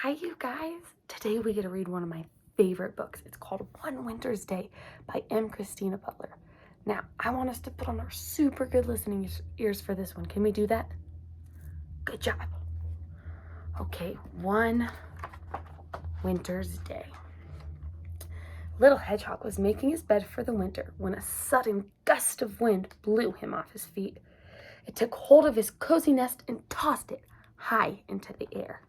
Hi, you guys. Today we get to read one of my favorite books. It's called One Winter's Day by M. Christina Butler. Now, I want us to put on our super good listening ears for this one. Can we do that? Good job. Okay, One Winter's Day. Little Hedgehog was making his bed for the winter when a sudden gust of wind blew him off his feet. It took hold of his cozy nest and tossed it high into the air.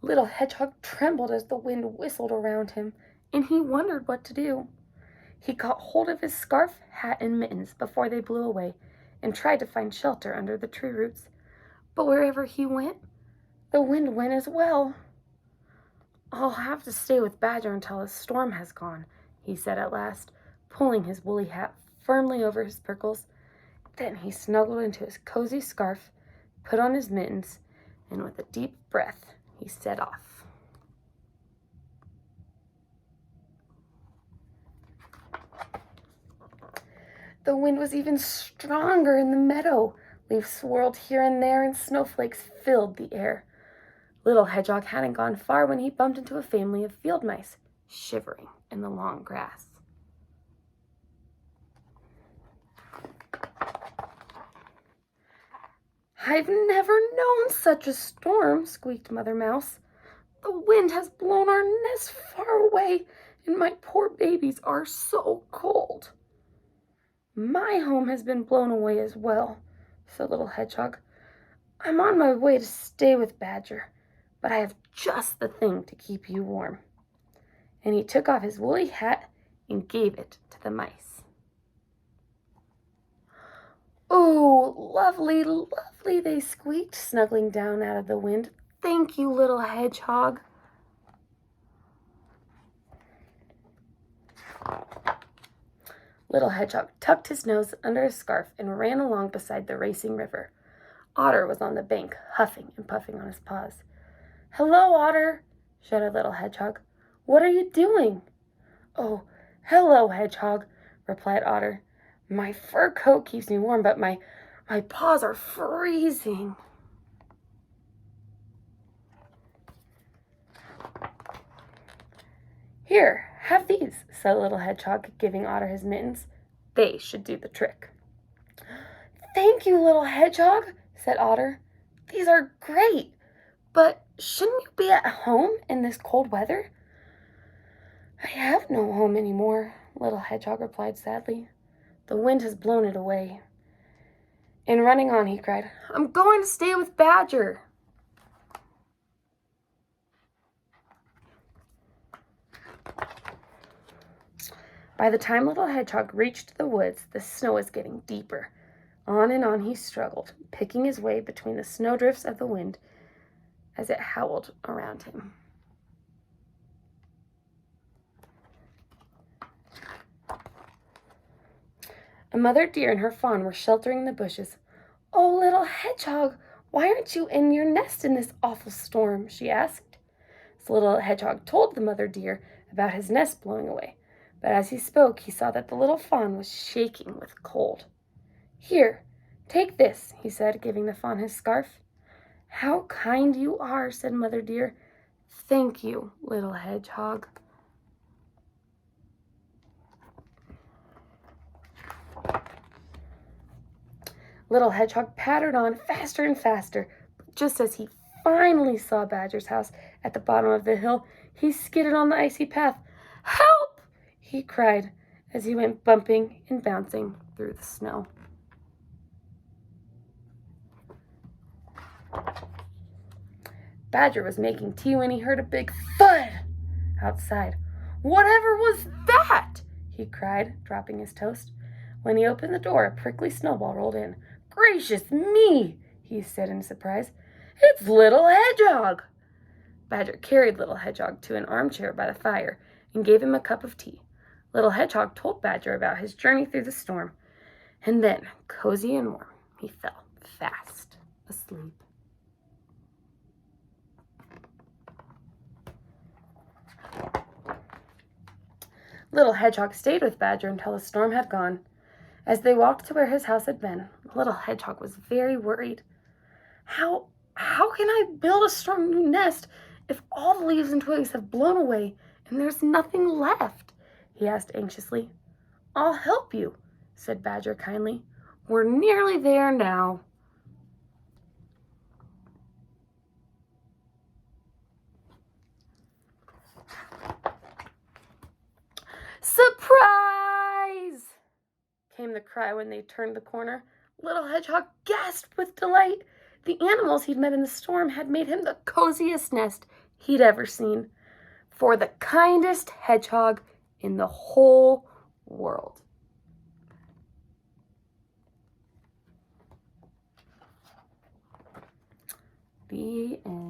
Little Hedgehog trembled as the wind whistled around him, and he wondered what to do. He caught hold of his scarf, hat, and mittens before they blew away, and tried to find shelter under the tree roots. But wherever he went, the wind went as well. "I'll have to stay with Badger until the storm has gone," he said at last, pulling his woolly hat firmly over his prickles. Then he snuggled into his cozy scarf, put on his mittens, and with a deep breath, he set off. The wind was even stronger in the meadow. Leaves swirled here and there, and snowflakes filled the air. Little Hedgehog hadn't gone far when he bumped into a family of field mice, shivering in the long grass. "I've never known such a storm," squeaked Mother Mouse. "The wind has blown our nest far away, and my poor babies are so cold." "My home has been blown away as well," said Little Hedgehog. "I'm on my way to stay with Badger, but I have just the thing to keep you warm." And he took off his woolly hat and gave it to the mice. "Oh, lovely, lovely," they squeaked, snuggling down out of the wind. "Thank you, Little Hedgehog." Little Hedgehog tucked his nose under his scarf and ran along beside the racing river. Otter was on the bank, huffing and puffing on his paws. "Hello, Otter," shouted Little Hedgehog. "What are you doing?" "Oh, hello, Hedgehog," replied Otter. "My fur coat keeps me warm, but my paws are freezing." "Here, have these," said Little Hedgehog, giving Otter his mittens. "They should do the trick." "Thank you, Little Hedgehog," said Otter. "These are great, but shouldn't you be at home in this cold weather?" "I have no home anymore," Little Hedgehog replied sadly. "The wind has blown it away." And running on, he cried, "I'm going to stay with Badger." By the time Little Hedgehog reached the woods, the snow was getting deeper. On and on he struggled, picking his way between the snowdrifts of the wind as it howled around him. A mother deer and her fawn were sheltering in the bushes. "Oh, Little Hedgehog, why aren't you in your nest in this awful storm?" she asked. So Little Hedgehog told the mother deer about his nest blowing away, but as he spoke, he saw that the little fawn was shaking with cold. "Here, take this," he said, giving the fawn his scarf. "How kind you are," said Mother Deer. "Thank you, Little Hedgehog." Little Hedgehog pattered on faster and faster, but just as he finally saw Badger's house at the bottom of the hill, he skidded on the icy path. "Help!" he cried as he went bumping and bouncing through the snow. Badger was making tea when he heard a big thud outside. "Whatever was that?" he cried, dropping his toast. When he opened the door, a prickly snowball rolled in. "Gracious me!" he said in surprise. "It's Little Hedgehog!" Badger carried Little Hedgehog to an armchair by the fire and gave him a cup of tea. Little Hedgehog told Badger about his journey through the storm, and then, cozy and warm, he fell fast asleep. Little Hedgehog stayed with Badger until the storm had gone. As they walked to where his house had been, The little hedgehog was very worried. How can I build a strong new nest if all the leaves and twigs have blown away and there's nothing left? He asked anxiously. I'll help you, said Badger kindly. We're nearly there now. Surprise! Came the cry when they turned the corner. Little Hedgehog gasped with delight. The animals he'd met in the storm had made him the coziest nest he'd ever seen, for the kindest hedgehog in the whole world. The end.